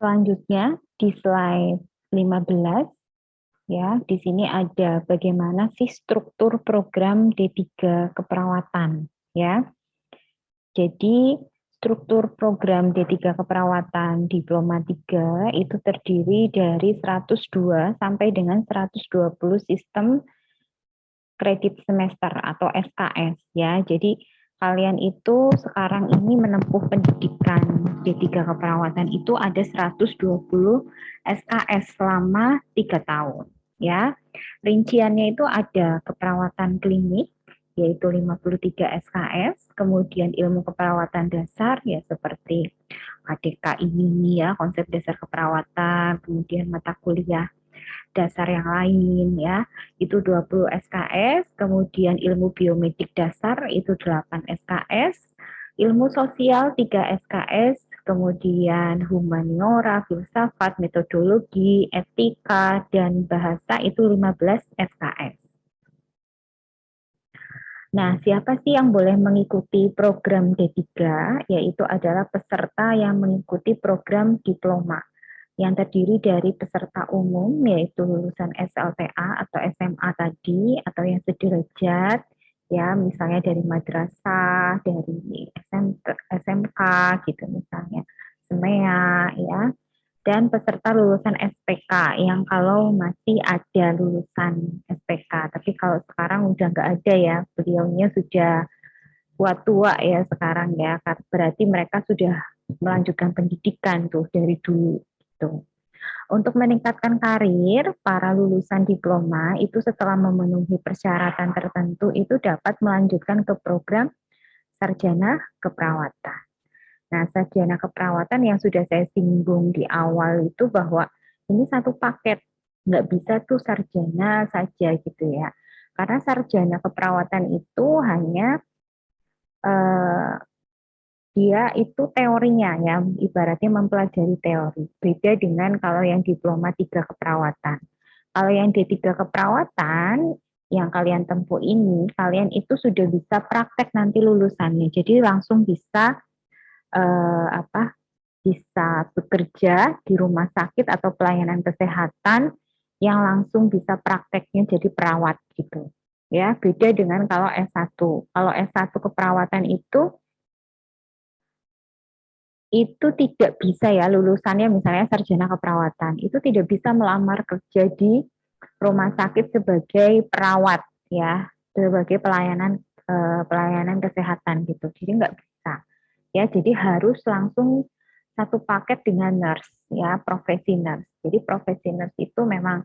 Selanjutnya di slide 15 ya, di sini ada bagaimana sih struktur program D3 keperawatan ya. Jadi struktur program D3 keperawatan diploma 3 itu terdiri dari 102 sampai dengan 120 sistem kredit semester atau SKS ya. Jadi kalian itu sekarang ini menempuh pendidikan D3 keperawatan itu ada 120 SKS selama 3 tahun ya. Rinciannya itu ada keperawatan klinik yaitu 53 SKS, kemudian ilmu keperawatan dasar ya seperti KDK ini ya, konsep dasar keperawatan, kemudian mata kuliah dasar yang lain ya, itu 20 SKS, kemudian ilmu biomedik dasar itu 8 SKS, ilmu sosial 3 SKS, kemudian humaniora, filsafat, metodologi, etika, dan bahasa itu 15 SKS. Nah, siapa sih yang boleh mengikuti program D3? Yaitu adalah peserta yang mengikuti program diploma yang terdiri dari peserta umum, yaitu lulusan SLTA atau SMA tadi, atau yang sederajat, ya misalnya dari madrasah, dari SMK gitu misalnya, SEMEA, ya, dan peserta lulusan SPK yang kalau masih ada lulusan SPK, tapi kalau sekarang udah nggak ada ya, beliaunya sudah tua-tua ya sekarang ya, berarti mereka sudah melanjutkan pendidikan tuh dari dulu gitu. Untuk meningkatkan karir, para lulusan diploma itu setelah memenuhi persyaratan tertentu itu dapat melanjutkan ke program sarjana keperawatan. Nah, sarjana keperawatan yang sudah saya singgung di awal itu bahwa ini satu paket, nggak bisa tuh sarjana saja gitu ya. Karena sarjana keperawatan itu hanya eh, dia itu teorinya ya, ibaratnya mempelajari teori. Beda dengan kalau yang diploma 3 keperawatan. Kalau yang D3 keperawatan yang kalian tempuh ini, kalian itu sudah bisa praktek nanti lulusannya. Jadi langsung bisa apa? Bisa bekerja di rumah sakit atau pelayanan kesehatan yang langsung bisa prakteknya jadi perawat gitu. Ya, beda dengan kalau S1. Kalau S1 keperawatan itu tidak bisa ya lulusannya misalnya sarjana keperawatan itu tidak bisa melamar kerja di rumah sakit sebagai perawat ya sebagai pelayanan kesehatan gitu jadi nggak bisa ya jadi harus langsung satu paket dengan nurse ya profesi nurse jadi profesi nurse itu memang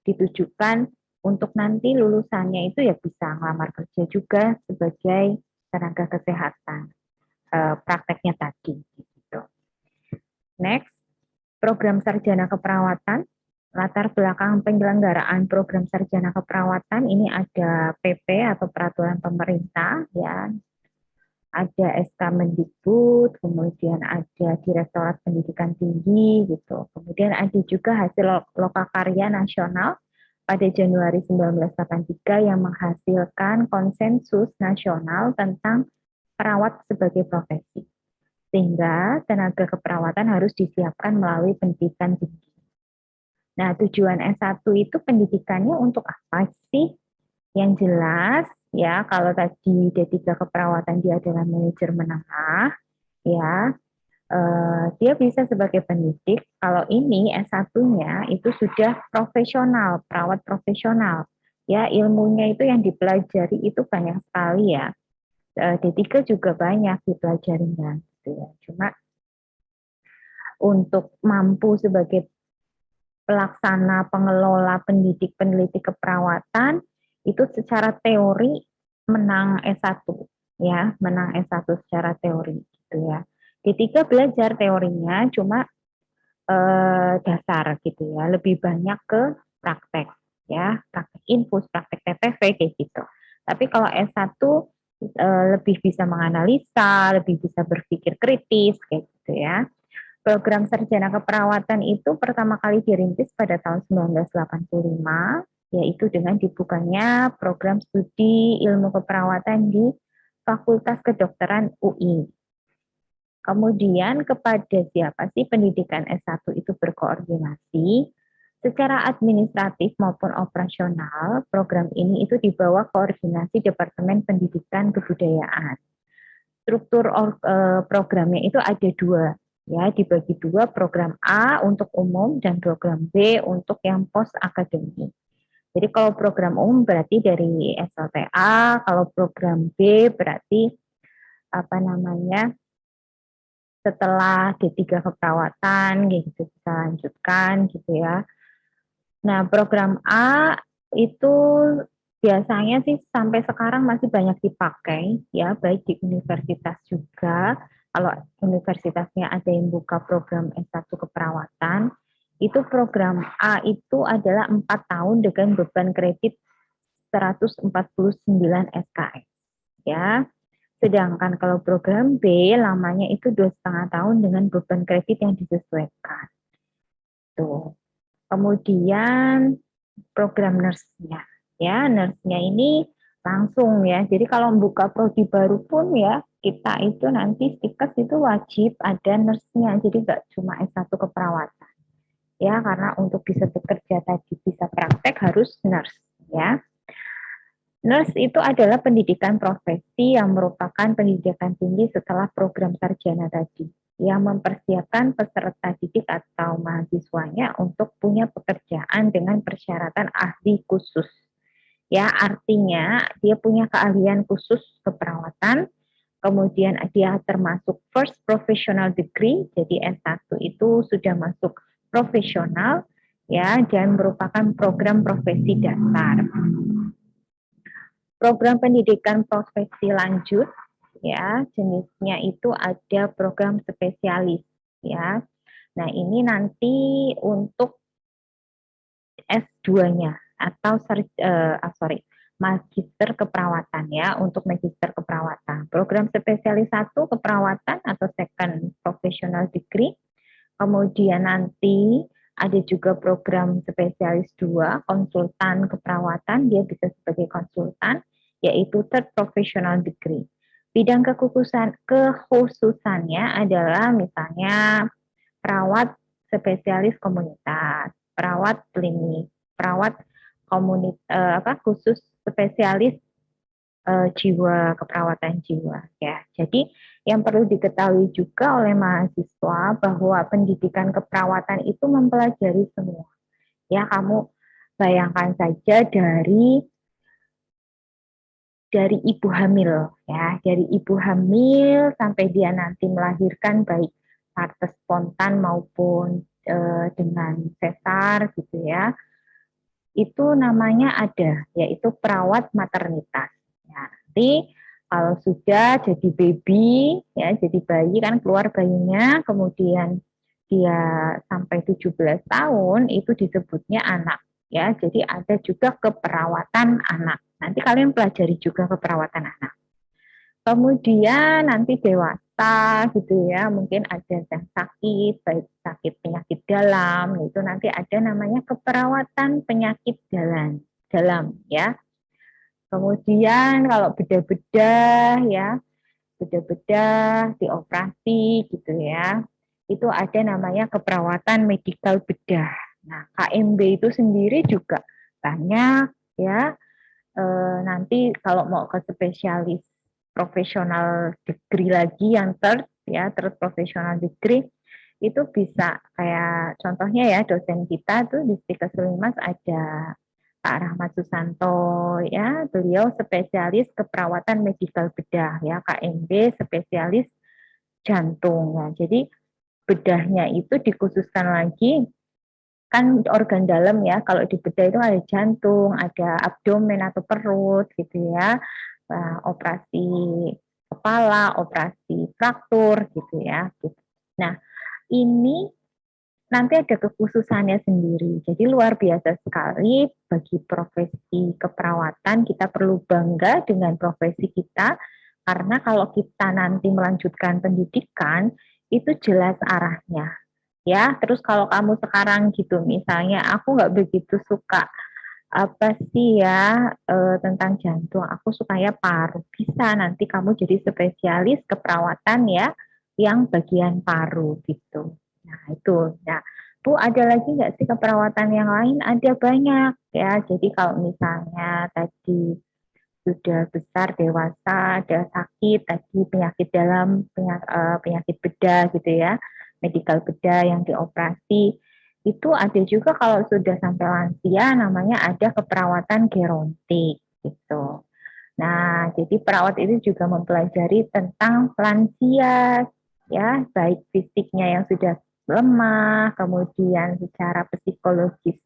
ditujukan untuk nanti lulusannya itu ya bisa melamar kerja juga sebagai tenaga kesehatan prakteknya tadi. Gitu. Next, program sarjana keperawatan. Latar belakang penyelenggaraan program sarjana keperawatan ini ada PP atau peraturan pemerintah, ya, ada SK Mendikbud, kemudian ada Direktorat Pendidikan Tinggi, gitu. Kemudian ada juga hasil lokakarya nasional pada Januari 1983 yang menghasilkan konsensus nasional tentang perawat sebagai profesi sehingga tenaga keperawatan harus disiapkan melalui pendidikan tinggi. Nah, tujuan S1 itu pendidikannya untuk apa sih? Yang jelas, ya, kalau tadi D3 keperawatan dia adalah manajer menengah, ya, dia bisa sebagai pendidik. Kalau ini S1-nya itu sudah profesional, perawat profesional. Ya, ilmunya itu yang dipelajari itu banyak sekali ya. D3 juga banyak dipelajarinya gitu ya. Cuma untuk mampu sebagai pelaksana pengelola pendidik peneliti keperawatan itu secara teori menang S1 ya, menang S1 secara teori gitu ya. D3 belajar teorinya cuma dasar gitu ya, lebih banyak ke praktek ya, praktek infus, praktek TPV kayak gitu. Tapi kalau S1 lebih bisa menganalisa, lebih bisa berpikir kritis kayak gitu ya. Program sarjana keperawatan itu pertama kali dirintis pada tahun 1985, yaitu dengan dibukanya program studi ilmu keperawatan di Fakultas Kedokteran UI. Kemudian kepada siapa sih pendidikan S1 itu berkoordinasi? Secara administratif maupun operasional, program ini itu di bawah koordinasi Departemen Pendidikan Kebudayaan. Struktur programnya itu ada dua, ya, dibagi dua, program A untuk umum dan program B untuk yang post akademik. Jadi kalau program umum berarti dari SLTA, kalau program B berarti apa namanya, setelah D3 keperawatan gitu bisa lanjutkan gitu ya. Nah, program A itu biasanya sih sampai sekarang masih banyak dipakai ya, baik di universitas juga. Kalau universitasnya ada yang buka program S1 keperawatan, itu program A itu adalah 4 tahun dengan beban kredit 149 SKS ya. Sedangkan kalau program B lamanya itu 2,5 tahun dengan beban kredit yang disesuaikan. Tuh. Kemudian program nurse-nya. Ya, nurse-nya ini langsung ya. Jadi kalau membuka prodi baru pun ya, kita itu nanti stikes itu wajib ada nurse-nya. Jadi nggak cuma S1 keperawatan. Ya, karena untuk bisa bekerja tadi, bisa praktek harus nurse ya. Nurse itu adalah pendidikan profesi yang merupakan pendidikan tinggi setelah program sarjana tadi, yang mempersiapkan peserta didik atau mahasiswanya untuk punya pekerjaan dengan persyaratan ahli khusus. Ya, artinya dia punya keahlian khusus keperawatan, kemudian dia termasuk first professional degree, jadi S1 itu sudah masuk profesional, ya, dan merupakan program profesi dasar. Program pendidikan profesi lanjut ya, jenisnya itu ada program spesialis ya. Nah, ini nanti untuk S2-nya atau magister keperawatan ya, untuk magister keperawatan. Program spesialis 1 keperawatan atau second professional degree. Kemudian nanti ada juga program spesialis 2 konsultan keperawatan, dia bisa sebagai konsultan, yaitu third professional degree. Bidang kekhususannya adalah misalnya perawat spesialis komunitas, perawat klinik, perawat khusus spesialis jiwa, keperawatan jiwa ya. Jadi yang perlu diketahui juga oleh mahasiswa bahwa pendidikan keperawatan itu mempelajari semua. Ya, kamu bayangkan saja dari ibu hamil ya, dari ibu hamil sampai dia nanti melahirkan baik partes spontan maupun dengan sesar gitu ya. Itu namanya ada, yaitu perawat maternitas. Ya, nanti kalau sudah jadi baby, ya jadi bayi kan keluar bayinya, kemudian dia sampai 17 tahun, itu disebutnya anak. Ya, jadi ada juga keperawatan anak. Nanti kalian pelajari juga keperawatan anak. Kemudian nanti dewasa gitu ya, mungkin ada yang sakit, baik sakit penyakit dalam, itu nanti ada namanya keperawatan penyakit dalam ya. Kemudian kalau bedah-bedah ya, bedah-bedah dioperasi gitu ya, itu ada namanya keperawatan medikal bedah. Nah, KMB itu sendiri juga banyak ya. Nanti kalau mau ke spesialis profesional degree lagi yang third profesional degree, itu bisa kayak contohnya ya, dosen kita tuh di Stikes Limas ada Pak Rahmat Susanto ya, beliau spesialis keperawatan medikal bedah ya, KMB spesialis jantung ya. Jadi bedahnya itu dikhususkan lagi, kan organ dalam ya, kalau di bedah itu ada jantung, ada abdomen atau perut gitu ya, nah, operasi kepala, operasi fraktur gitu ya. Nah, ini nanti ada kekhususannya sendiri. Jadi luar biasa sekali bagi profesi keperawatan, kita perlu bangga dengan profesi kita, karena kalau kita nanti melanjutkan pendidikan, itu jelas arahnya. Ya, terus kalau kamu sekarang gitu, misalnya aku nggak begitu suka apa sih ya tentang jantung, aku sukanya paru, bisa nanti kamu jadi spesialis keperawatan ya, yang bagian paru gitu. Nah itu. Nah Bu, ada lagi nggak sih keperawatan yang lain? Ada banyak ya. Jadi kalau misalnya tadi sudah besar, dewasa, ada sakit, tadi penyakit dalam, penyakit bedah gitu ya, medical bedah yang dioperasi, itu ada juga kalau sudah sampai lansia, namanya ada keperawatan gerontik gitu. Nah, jadi perawat itu juga mempelajari tentang lansia, ya, baik fisiknya yang sudah lemah, kemudian secara psikologis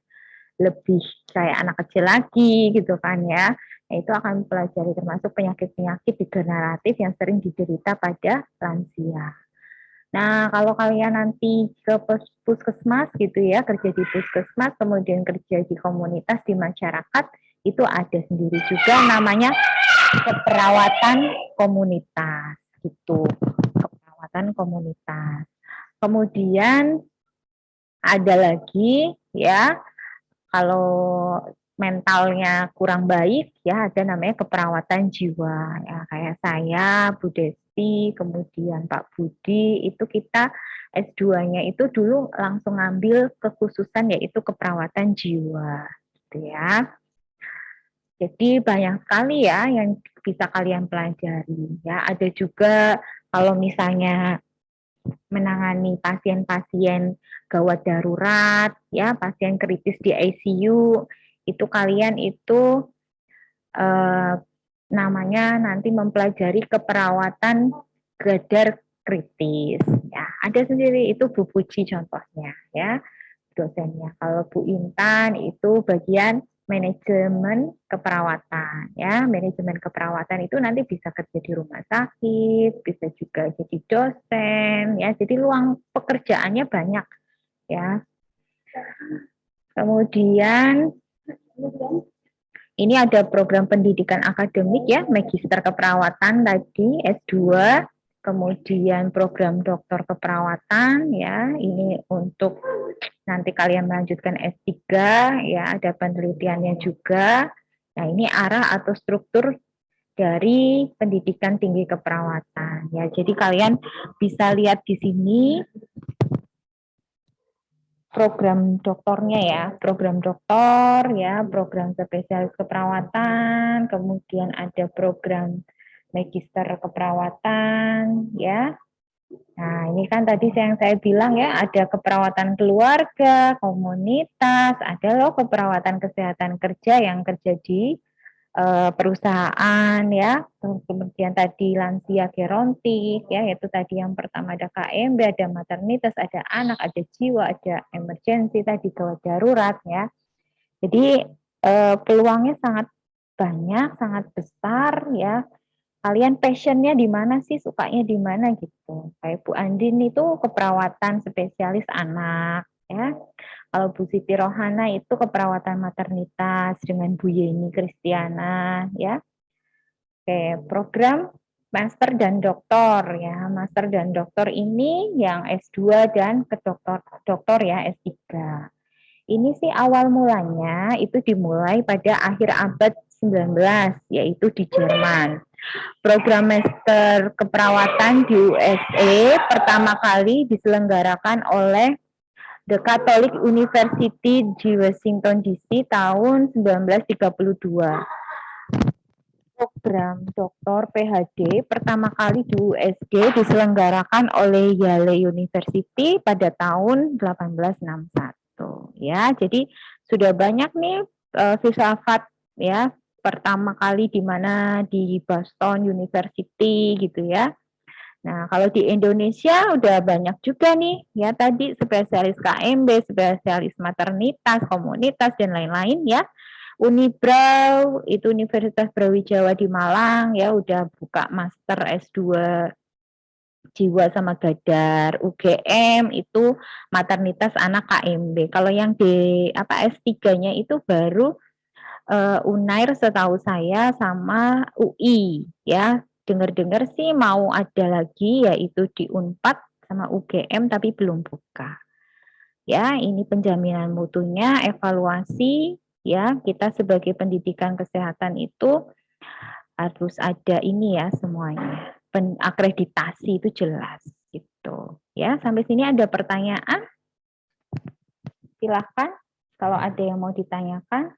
lebih kayak anak kecil lagi gitu kan ya. Nah, itu akan mempelajari termasuk penyakit-penyakit degeneratif yang sering diderita pada lansia. Nah, kalau kalian nanti ke puskesmas gitu ya, kerja di puskesmas, kemudian kerja di komunitas, di masyarakat, itu ada sendiri juga namanya keperawatan komunitas gitu. Keperawatan komunitas. Kemudian ada lagi ya, kalau mentalnya kurang baik ya ada namanya keperawatan jiwa ya, kayak saya, Bu Desti, kemudian Pak Budi, itu kita S2-nya itu dulu langsung ngambil kekhususan yaitu keperawatan jiwa gitu ya. Jadi banyak sekali ya yang bisa kalian pelajari ya. Ada juga kalau misalnya menangani pasien-pasien gawat darurat, ya pasien kritis di ICU, itu kalian itu eh, namanya nanti mempelajari keperawatan gadar kritis. Ya, ada sendiri itu Bu Puji contohnya, ya dosennya. Kalau Bu Intan itu bagian manajemen keperawatan, ya manajemen keperawatan itu nanti bisa kerja di rumah sakit, bisa juga jadi dosen, ya jadi luang pekerjaannya banyak, ya. Kemudian ini ada program pendidikan akademik ya, magister keperawatan tadi S2, kemudian program doktor keperawatan ya, ini untuk nanti kalian melanjutkan S3 ya, ada penelitiannya juga. Nah, ini arah atau struktur dari pendidikan tinggi keperawatan ya. Jadi kalian bisa lihat di sini program doktornya ya, program doktor ya, program spesialis keperawatan, kemudian ada program magister keperawatan ya. Nah, ini kan tadi yang saya bilang ya, ada keperawatan keluarga, komunitas, ada loh keperawatan kesehatan kerja yang kerja di perusahaan ya, kemudian tadi lansia gerontik ya, yaitu tadi yang pertama ada KMB, ada maternitas, ada anak, ada jiwa, ada emergensi tadi gawat darurat ya. Jadi peluangnya sangat banyak, sangat besar ya. Kalian passionnya di mana sih, sukanya di mana gitu. Kayak Bu Andin itu keperawatan spesialis anak ya. Kalau Bu Siti Rohana itu keperawatan maternitas dengan Bu Yeni Kristiana ya. Oke, program master dan doktor ya. Master dan doktor ini yang S2 dan ke doktor ya S3. Ini sih awal mulanya itu dimulai pada akhir abad 19 yaitu di Jerman. Program master keperawatan di USA pertama kali diselenggarakan oleh The Catholic University di Washington DC tahun 1932. Program Dr. PhD pertama kali di USD diselenggarakan oleh Yale University pada tahun 1861 ya. Jadi sudah banyak nih filsafat ya, pertama kali di mana di Boston University gitu ya. Nah, kalau di Indonesia udah banyak juga nih ya, tadi spesialis KMB, spesialis maternitas, komunitas dan lain-lain ya. Unibrau itu Universitas Brawijaya di Malang ya udah buka master S2 jiwa sama gadar. UGM itu maternitas anak KMB. Kalau yang di S3-nya itu baru Unair setahu saya sama UI ya. Dengar-dengar sih mau ada lagi yaitu di Unpad sama UGM tapi belum buka. Ya, ini penjaminan mutunya, evaluasi ya, kita sebagai pendidikan kesehatan itu harus ada ini ya semuanya. Akreditasi itu jelas Ya, sampai sini ada pertanyaan? Silahkan kalau ada yang mau ditanyakan.